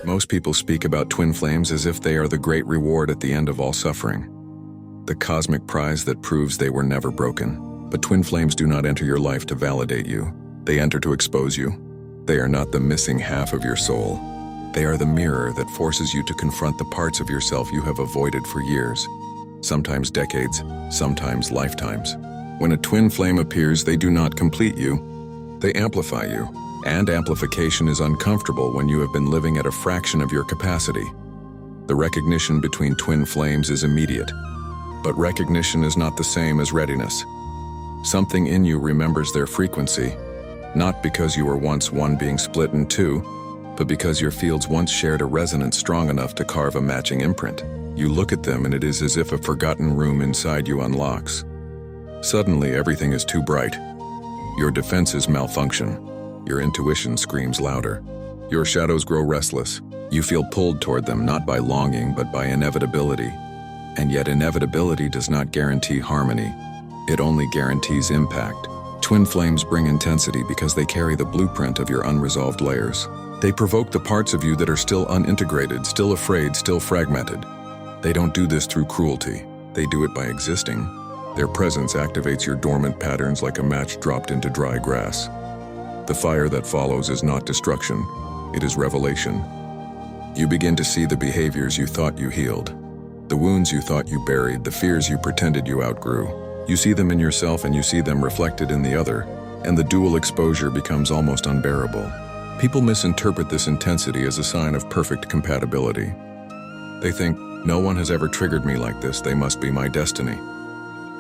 Most people speak about twin flames as if they are the great reward at the end of all suffering, the cosmic prize that proves they were never broken. But twin flames do not enter your life to validate you. They enter to expose you. They are not the missing half of your soul. They are the mirror that forces you to confront the parts of yourself you have avoided for years, sometimes decades, sometimes lifetimes. When a twin flame appears, they do not complete you, they amplify you. And amplification is uncomfortable when you have been living at a fraction of your capacity. The recognition between twin flames is immediate, but recognition is not the same as readiness. Something in you remembers their frequency, not because you were once one being split in two, but because your fields once shared a resonance strong enough to carve a matching imprint. You look at them and it is as if a forgotten room inside you unlocks. Suddenly everything is too bright. Your defenses malfunction. Your intuition screams louder. Your shadows grow restless. You feel pulled toward them not by longing but by inevitability. And yet inevitability does not guarantee harmony. It only guarantees impact. Twin flames bring intensity because they carry the blueprint of your unresolved layers. They provoke the parts of you that are still unintegrated, still afraid, still fragmented. They don't do this through cruelty. They do it by existing. Their presence activates your dormant patterns like a match dropped into dry grass. The fire that follows is not destruction, it is revelation. You begin to see the behaviors you thought you healed, the wounds you thought you buried, the fears you pretended you outgrew. You see them in yourself and you see them reflected in the other, and the dual exposure becomes almost unbearable. People misinterpret this intensity as a sign of perfect compatibility. They think, no one has ever triggered me like this, they must be my destiny.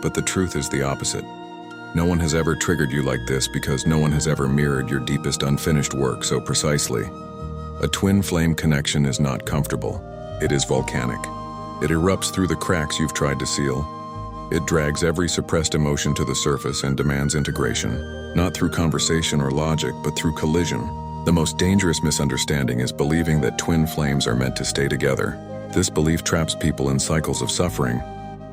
But the truth is the opposite. No one has ever triggered you like this because no one has ever mirrored your deepest unfinished work so precisely. A twin flame connection is not comfortable. It is volcanic. It erupts through the cracks you've tried to seal. It drags every suppressed emotion to the surface and demands integration, not through conversation or logic, but through collision. The most dangerous misunderstanding is believing that twin flames are meant to stay together. This belief traps people in cycles of suffering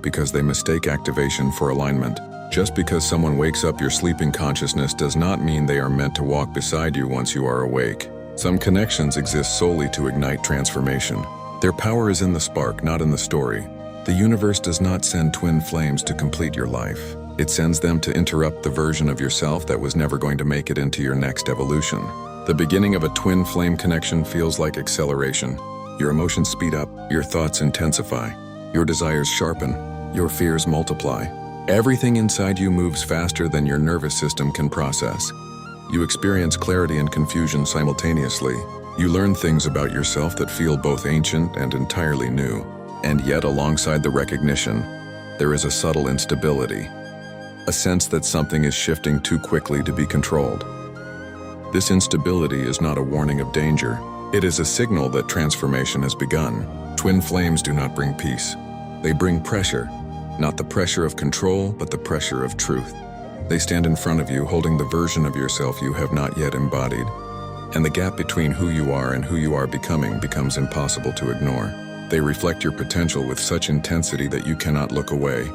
because they mistake activation for alignment. Just because someone wakes up your sleeping consciousness does not mean they are meant to walk beside you once you are awake. Some connections exist solely to ignite transformation. Their power is in the spark, not in the story. The universe does not send twin flames to complete your life. It sends them to interrupt the version of yourself that was never going to make it into your next evolution. The beginning of a twin flame connection feels like acceleration. Your emotions speed up, your thoughts intensify, your desires sharpen, your fears multiply. Everything inside you moves faster than your nervous system can process. You experience clarity and confusion simultaneously. You learn things about yourself that feel both ancient and entirely new. And yet, alongside the recognition, there is a subtle instability, a sense that something is shifting too quickly to be controlled. This instability is not a warning of danger. It is a signal that transformation has begun. Twin flames do not bring peace. They bring pressure. Not the pressure of control, but the pressure of truth. They stand in front of you, holding the version of yourself you have not yet embodied. And the gap between who you are and who you are becoming becomes impossible to ignore. They reflect your potential with such intensity that you cannot look away.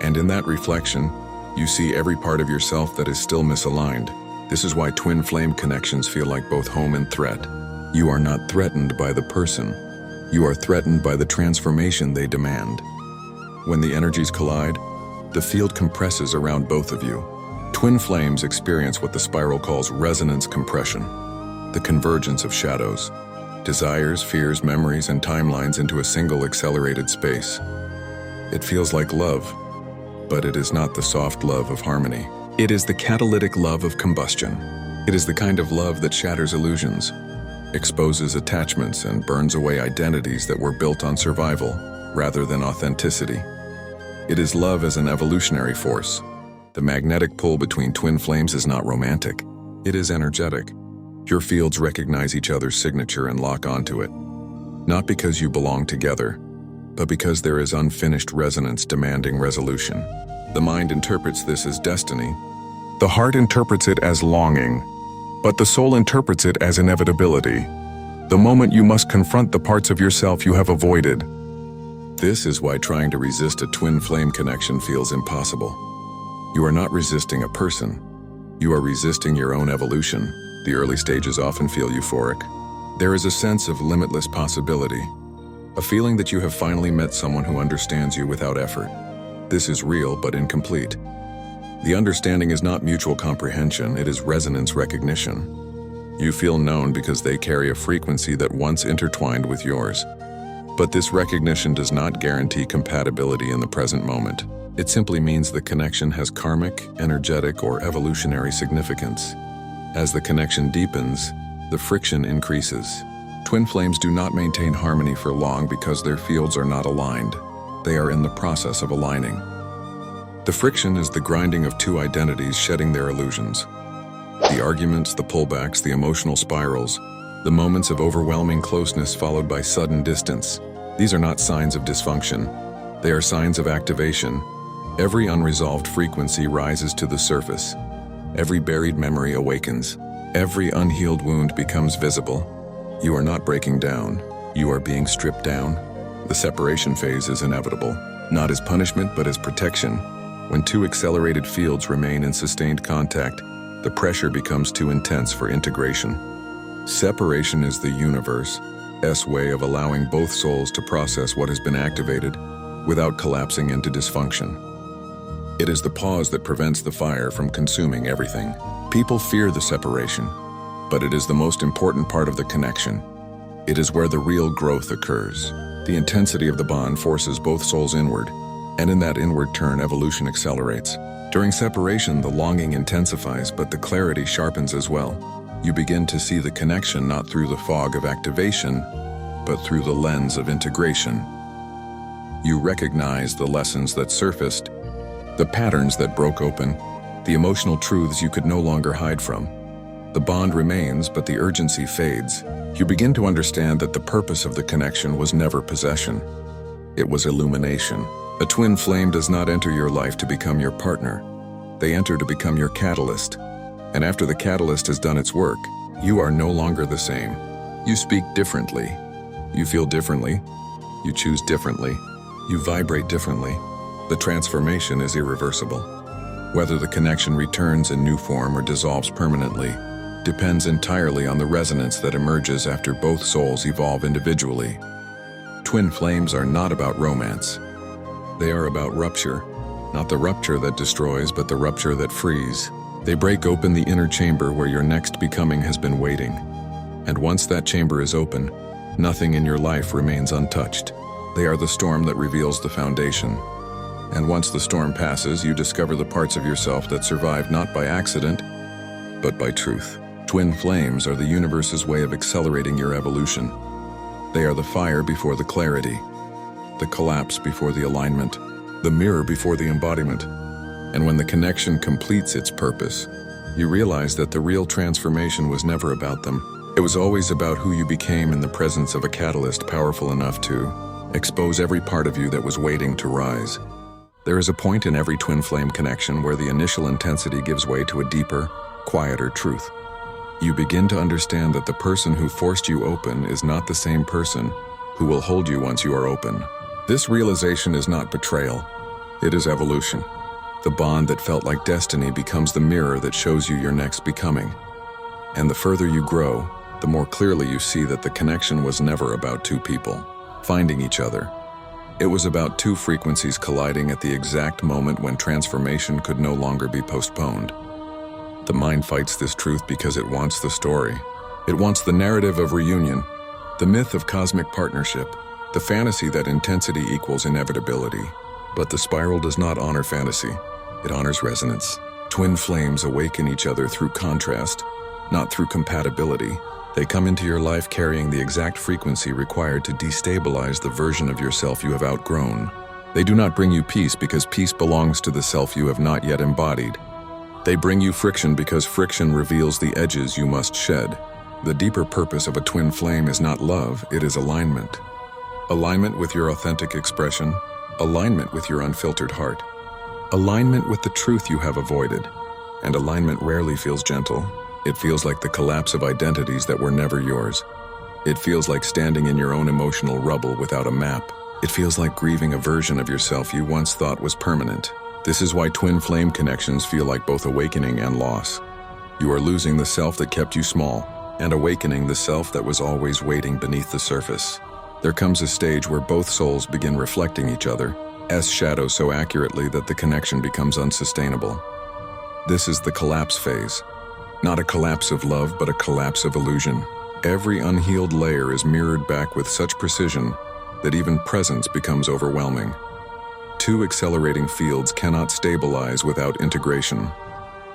And in that reflection, you see every part of yourself that is still misaligned. This is why twin flame connections feel like both home and threat. You are not threatened by the person. You are threatened by the transformation they demand. When the energies collide, the field compresses around both of you. Twin flames experience what the spiral calls resonance compression, the convergence of shadows, desires, fears, memories, and timelines into a single accelerated space. It feels like love, but it is not the soft love of harmony. It is the catalytic love of combustion. It is the kind of love that shatters illusions, exposes attachments, and burns away identities that were built on survival rather than authenticity. It is love as an evolutionary force. The magnetic pull between twin flames is not romantic. It is energetic. Your fields recognize each other's signature and lock onto it. Not because you belong together, but because there is unfinished resonance demanding resolution. The mind interprets this as destiny. The heart interprets it as longing, but the soul interprets it as inevitability. The moment you must confront the parts of yourself you have avoided. This is why trying to resist a twin flame connection feels impossible. You are not resisting a person. You are resisting your own evolution. The early stages often feel euphoric. There is a sense of limitless possibility, a feeling that you have finally met someone who understands you without effort. This is real but incomplete. The understanding is not mutual comprehension, it is resonance recognition. You feel known because they carry a frequency that once intertwined with yours. But this recognition does not guarantee compatibility in the present moment. It simply means the connection has karmic, energetic, or evolutionary significance. As the connection deepens, the friction increases. Twin flames do not maintain harmony for long because their fields are not aligned. They are in the process of aligning. The friction is the grinding of two identities shedding their illusions. The arguments, the pullbacks, the emotional spirals, the moments of overwhelming closeness followed by sudden distance. These are not signs of dysfunction. They are signs of activation. Every unresolved frequency rises to the surface. Every buried memory awakens. Every unhealed wound becomes visible. You are not breaking down. You are being stripped down. The separation phase is inevitable, not as punishment but as protection. When two accelerated fields remain in sustained contact, the pressure becomes too intense for integration. Separation is the universe's way of allowing both souls to process what has been activated without collapsing into dysfunction. It is the pause that prevents the fire from consuming everything. People fear the separation, but it is the most important part of the connection. It is where the real growth occurs. The intensity of the bond forces both souls inward, and in that inward turn, evolution accelerates. During separation, the longing intensifies, but the clarity sharpens as well. You begin to see the connection not through the fog of activation, but through the lens of integration. You recognize the lessons that surfaced, the patterns that broke open, the emotional truths you could no longer hide from. The bond remains, but the urgency fades. You begin to understand that the purpose of the connection was never possession. It was illumination. A twin flame does not enter your life to become your partner. They enter to become your catalyst. And after the catalyst has done its work, you are no longer the same. You speak differently. You feel differently. You choose differently. You vibrate differently. The transformation is irreversible. Whether the connection returns in new form or dissolves permanently depends entirely on the resonance that emerges after both souls evolve individually. Twin flames are not about romance. They are about rupture, not the rupture that destroys, but the rupture that frees. They break open the inner chamber where your next becoming has been waiting. And once that chamber is open, nothing in your life remains untouched. They are the storm that reveals the foundation. And once the storm passes, you discover the parts of yourself that survived not by accident, but by truth. Twin flames are the universe's way of accelerating your evolution. They are the fire before the clarity, the collapse before the alignment, the mirror before the embodiment. And when the connection completes its purpose, you realize that the real transformation was never about them. It was always about who you became in the presence of a catalyst powerful enough to expose every part of you that was waiting to rise. There is a point in every twin flame connection where the initial intensity gives way to a deeper, quieter truth. You begin to understand that the person who forced you open is not the same person who will hold you once you are open. This realization is not betrayal. It is evolution. The bond that felt like destiny becomes the mirror that shows you your next becoming. And the further you grow, the more clearly you see that the connection was never about two people finding each other. It was about two frequencies colliding at the exact moment when transformation could no longer be postponed. The mind fights this truth because it wants the story. It wants the narrative of reunion, the myth of cosmic partnership, the fantasy that intensity equals inevitability. But the spiral does not honor fantasy. It honors resonance. Twin flames awaken each other through contrast, not through compatibility. They come into your life carrying the exact frequency required to destabilize the version of yourself you have outgrown. They do not bring you peace because peace belongs to the self you have not yet embodied. They bring you friction because friction reveals the edges you must shed. The deeper purpose of a twin flame is not love, it is alignment. Alignment with your authentic expression, alignment with your unfiltered heart, alignment with the truth you have avoided. And alignment rarely feels gentle. It feels like the collapse of identities that were never yours. It feels like standing in your own emotional rubble without a map. It feels like grieving a version of yourself you once thought was permanent. This is why twin flame connections feel like both awakening and loss. You are losing the self that kept you small, and awakening the self that was always waiting beneath the surface. There comes a stage where both souls begin reflecting each other, as shadows so accurately that the connection becomes unsustainable. This is the collapse phase. Not a collapse of love, but a collapse of illusion. Every unhealed layer is mirrored back with such precision that even presence becomes overwhelming. Two accelerating fields cannot stabilize without integration.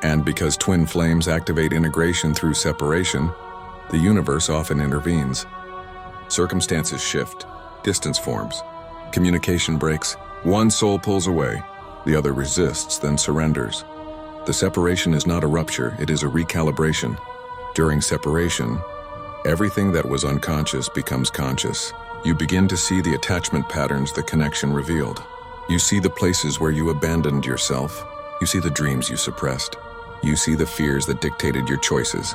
And because twin flames activate integration through separation, the universe often intervenes. Circumstances shift, distance forms, communication breaks. One soul pulls away, the other resists, then surrenders. The separation is not a rupture, it is a recalibration. During separation, everything that was unconscious becomes conscious. You begin to see the attachment patterns the connection revealed. You see the places where you abandoned yourself. You see the dreams you suppressed. You see the fears that dictated your choices.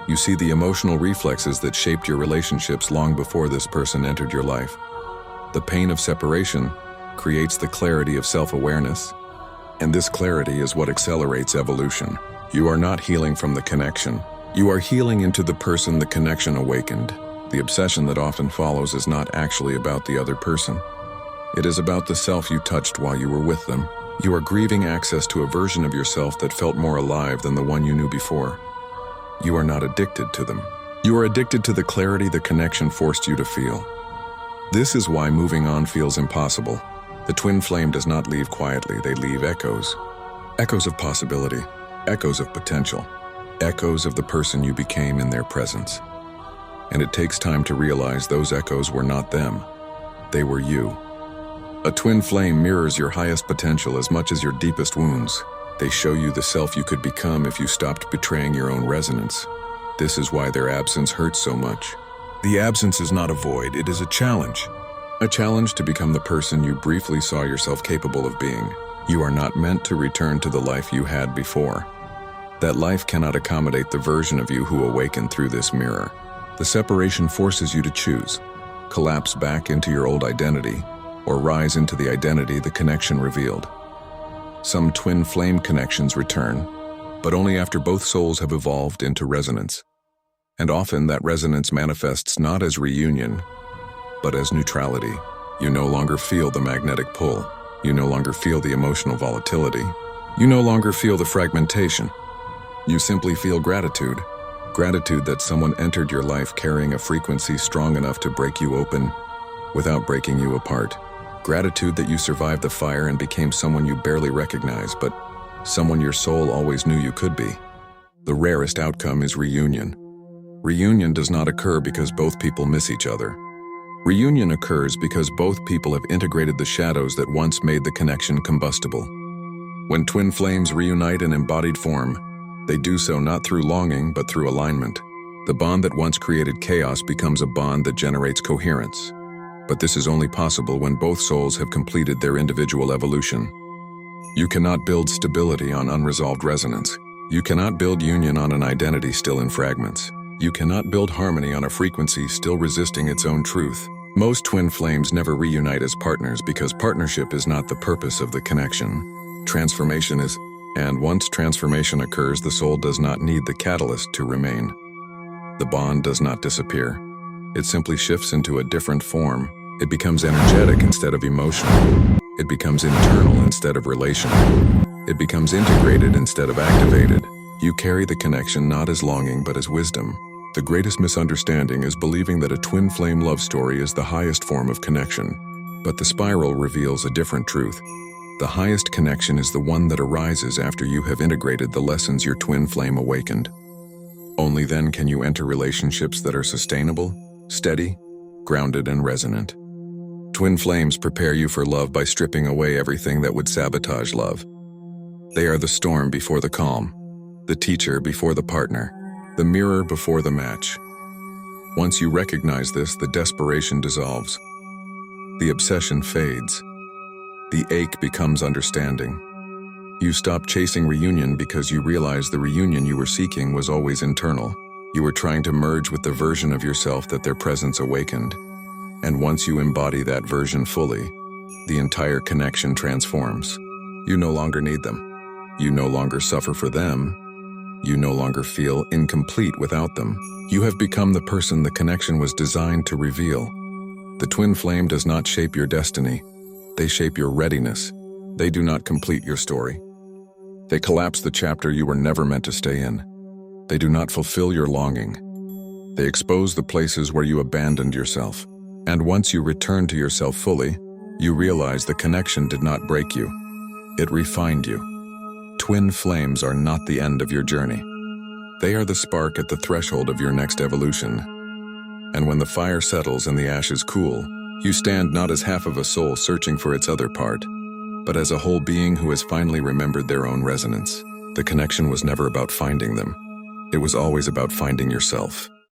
You see the emotional reflexes that shaped your relationships long before this person entered your life. The pain of separation creates the clarity of self-awareness, and this clarity is what accelerates evolution. You are not healing from the connection. You are healing into the person the connection awakened. The obsession that often follows is not actually about the other person. It is about the self you touched while you were with them. You are grieving access to a version of yourself that felt more alive than the one you knew before. You are not addicted to them. You are addicted to the clarity the connection forced you to feel. This is why moving on feels impossible. The twin flame does not leave quietly, they leave echoes. Echoes of possibility, echoes of potential, echoes of the person you became in their presence. And it takes time to realize those echoes were not them, they were you. A twin flame mirrors your highest potential as much as your deepest wounds. They show you the self you could become if you stopped betraying your own resonance. This is why their absence hurts so much. The absence is not a void, it is a challenge. A challenge to become the person you briefly saw yourself capable of being. You are not meant to return to the life you had before. That life cannot accommodate the version of you who awakened through this mirror. The separation forces you to choose. Collapse back into your old identity, or rise into the identity the connection revealed. Some twin flame connections return, but only after both souls have evolved into resonance. And often that resonance manifests not as reunion, but as neutrality. You no longer feel the magnetic pull. You no longer feel the emotional volatility. You no longer feel the fragmentation. You simply feel gratitude. Gratitude that someone entered your life carrying a frequency strong enough to break you open without breaking you apart. Gratitude that you survived the fire and became someone you barely recognize, but someone your soul always knew you could be. The rarest outcome is reunion. Reunion does not occur because both people miss each other. Reunion occurs because both people have integrated the shadows that once made the connection combustible. When twin flames reunite in embodied form, they do so not through longing but through alignment. The bond that once created chaos becomes a bond that generates coherence. But this is only possible when both souls have completed their individual evolution. You cannot build stability on unresolved resonance. You cannot build union on an identity still in fragments. You cannot build harmony on a frequency still resisting its own truth. Most twin flames never reunite as partners because partnership is not the purpose of the connection. Transformation is, and once transformation occurs, the soul does not need the catalyst to remain. The bond does not disappear. It simply shifts into a different form. It becomes energetic instead of emotional. It becomes internal instead of relational. It becomes integrated instead of activated. You carry the connection not as longing but as wisdom. The greatest misunderstanding is believing that a twin flame love story is the highest form of connection. But the spiral reveals a different truth. The highest connection is the one that arises after you have integrated the lessons your twin flame awakened. Only then can you enter relationships that are sustainable, steady, grounded, and resonant. Twin flames prepare you for love by stripping away everything that would sabotage love. They are the storm before the calm, the teacher before the partner, the mirror before the match. Once you recognize this, the desperation dissolves. The obsession fades. The ache becomes understanding. You stop chasing reunion because you realize the reunion you were seeking was always internal. You were trying to merge with the version of yourself that their presence awakened. And once you embody that version fully, the entire connection transforms. You no longer need them. You no longer suffer for them. You no longer feel incomplete without them. You have become the person the connection was designed to reveal. The twin flame does not shape your destiny. They shape your readiness. They do not complete your story. They collapse the chapter you were never meant to stay in. They do not fulfill your longing. They expose the places where you abandoned yourself. And once you return to yourself fully, you realize the connection did not break you. It refined you. Twin flames are not the end of your journey. They are the spark at the threshold of your next evolution. And when the fire settles and the ashes cool, you stand not as half of a soul searching for its other part, but as a whole being who has finally remembered their own resonance. The connection was never about finding them. It was always about finding yourself.